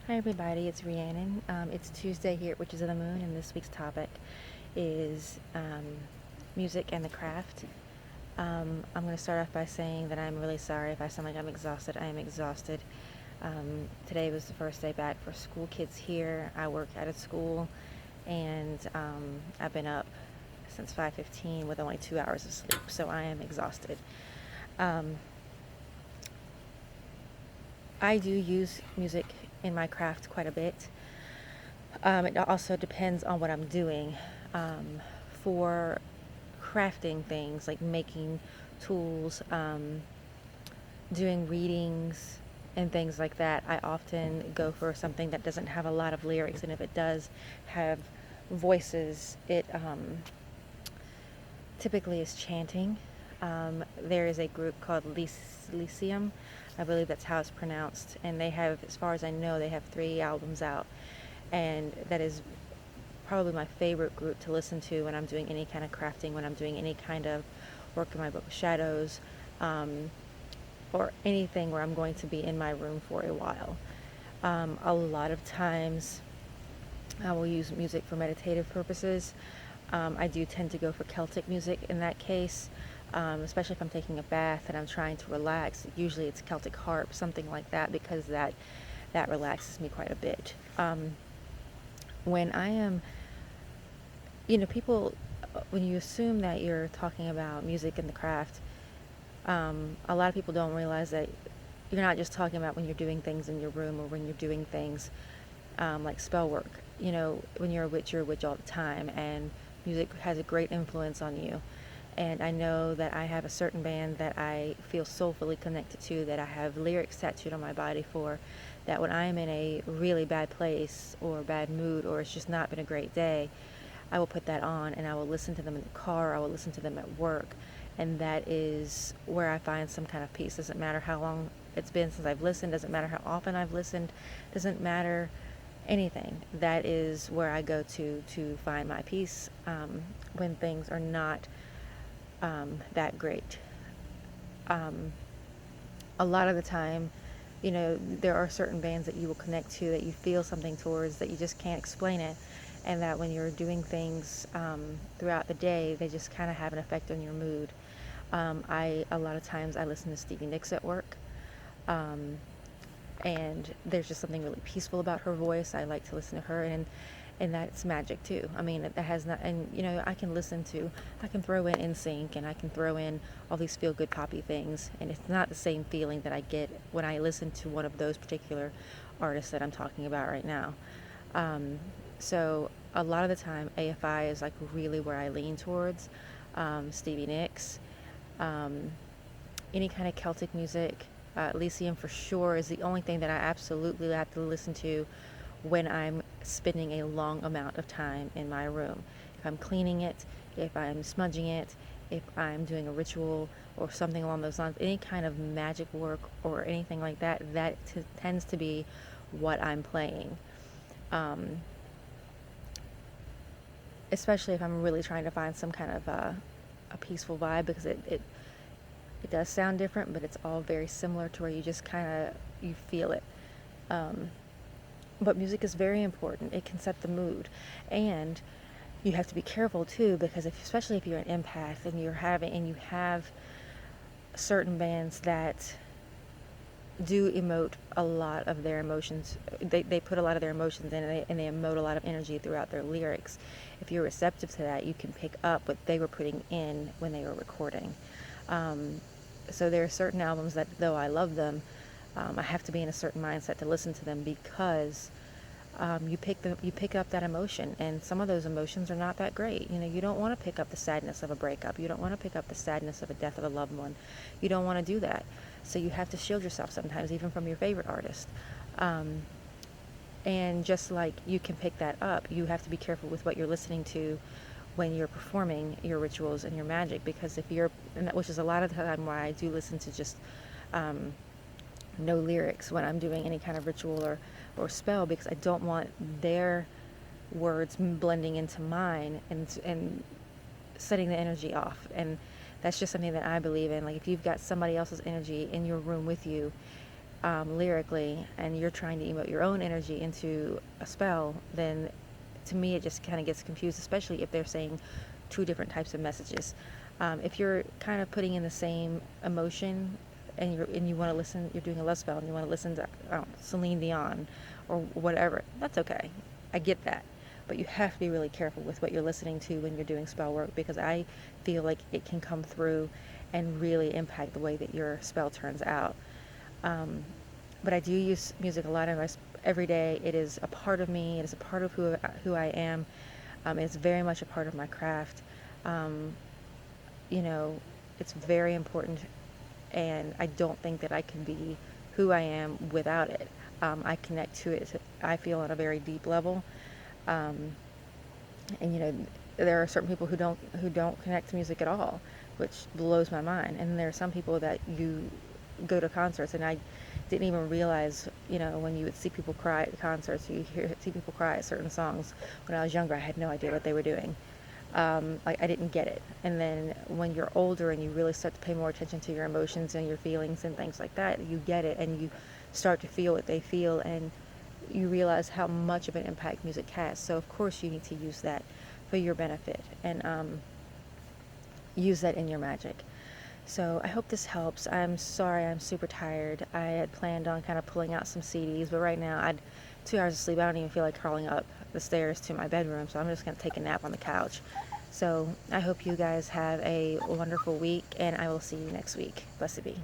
Hi everybody, it's Rhiannon. It's Tuesday here at Witches of the Moon, and this week's topic is music and the craft. I'm going to start off by saying that I'm really sorry if I sound like I'm exhausted. I am exhausted. Today was the first day back for school kids here. I work at a school, and I've been up since 5:15 with only 2 hours of sleep, so I am exhausted. I do use music in my craft quite a bit. It also depends on what I'm doing. For crafting things like making tools, doing readings, and things like that, I often go for something that doesn't have a lot of lyrics, and if it does have voices, it typically is chanting. There is a group called Lyceum, I believe that's how it's pronounced, and they have, as far as I know, they have 3 albums out, and that is probably my favorite group to listen to when I'm doing any kind of crafting, when I'm doing any kind of work in my book of shadows, or anything where I'm going to be in my room for a while. A lot of times I will use music for meditative purposes. I do tend to go for Celtic music in that case, especially if I'm taking a bath and I'm trying to relax. Usually it's Celtic harp, something like that, because that relaxes me quite a bit. When I am, people, when you assume that you're talking about music and the craft, a lot of people don't realize that you're not just talking about when you're doing things in your room or when you're doing things like spell work. When you're a witch all the time, and music has a great influence on you. And I know that I have a certain band that I feel soulfully connected to, that I have lyrics tattooed on my body for, that when I am in a really bad place or bad mood, or it's just not been a great day, I will put that on and I will listen to them in the car, I will listen to them at work, and that is where I find some kind of peace. Doesn't matter how long it's been since I've listened, doesn't matter how often I've listened, doesn't matter anything. That is where I go to find my peace when things are not that great. A lot of the time, there are certain bands that you will connect to, that you feel something towards, that you just can't explain it, and that when you're doing things throughout the day, they just kind of have an effect on your mood. A lot of times I listen to Stevie Nicks at work, and there's just something really peaceful about her voice. I like to listen to her, and that's magic too. I mean, that has not, and I can throw in NSYNC, and I can throw in all these feel good poppy things, and it's not the same feeling that I get when I listen to one of those particular artists that I'm talking about right now. So a lot of the time, AFI is like really where I lean towards. Stevie Nicks, any kind of Celtic music. Lyceum for sure is the only thing that I absolutely have to listen to when I'm spending a long amount of time in my room. If I'm cleaning it, if I'm smudging it, if I'm doing a ritual or something along those lines, any kind of magic work or anything like that, tends to be what I'm playing. Especially if I'm really trying to find some kind of a peaceful vibe, because it does sound different, but it's all very similar to where you just kind of, you feel it. But music is very important. It can set the mood, and you have to be careful too, because especially if you're an empath and you have certain bands that do emote a lot of their emotions. They put a lot of their emotions in, and they emote a lot of energy throughout their lyrics. If you're receptive to that, you can pick up what they were putting in when they were recording. So there are certain albums that, though I love them, I have to be in a certain mindset to listen to them, because you pick up that emotion, and some of those emotions are not that great. You don't want to pick up the sadness of a breakup. You don't want to pick up the sadness of a death of a loved one. You don't want to do that. So you have to shield yourself sometimes, even from your favorite artist. And just like you can pick that up, you have to be careful with what you're listening to when you're performing your rituals and your magic, because which is a lot of the time why I do listen to just no lyrics when I'm doing any kind of ritual or spell, because I don't want their words blending into mine and setting the energy off. And that's just something that I believe in. Like, if you've got somebody else's energy in your room with you, lyrically, and you're trying to emote your own energy into a spell, then to me it just kind of gets confused, especially if they're saying two different types of messages. If you're kind of putting in the same emotion, and you want to listen, you're doing a love spell and you want to listen to Celine Dion or whatever, that's okay. I get that. But you have to be really careful with what you're listening to when you're doing spell work, because I feel like it can come through and really impact the way that your spell turns out. But I do use music a lot in my every day. It is a part of me. It is a part of who I am. It's very much a part of my craft. Um, you know, it's very important, and I don't think that I can be who I am without it. I connect to it, I feel, on a very deep level. Um, and there are certain people who don't connect to music at all, which blows my mind. And there are some people that you go to concerts, and I didn't even realize, when you would see people cry at concerts, see people cry at certain songs. When I was younger, I had no idea what they were doing. Like, I didn't get it. And then when you're older and you really start to pay more attention to your emotions and your feelings and things like that, you get it, and you start to feel what they feel, and you realize how much of an impact music has. So of course you need to use that for your benefit, and use that in your magic. So I hope this helps. I'm sorry, I'm super tired. I had planned on kind of pulling out some CDs, but right now I'd 2 hours of sleep. I don't even feel like crawling up the stairs to my bedroom, so I'm just going to take a nap on the couch. So I hope you guys have a wonderful week, and I will see you next week. Blessed be.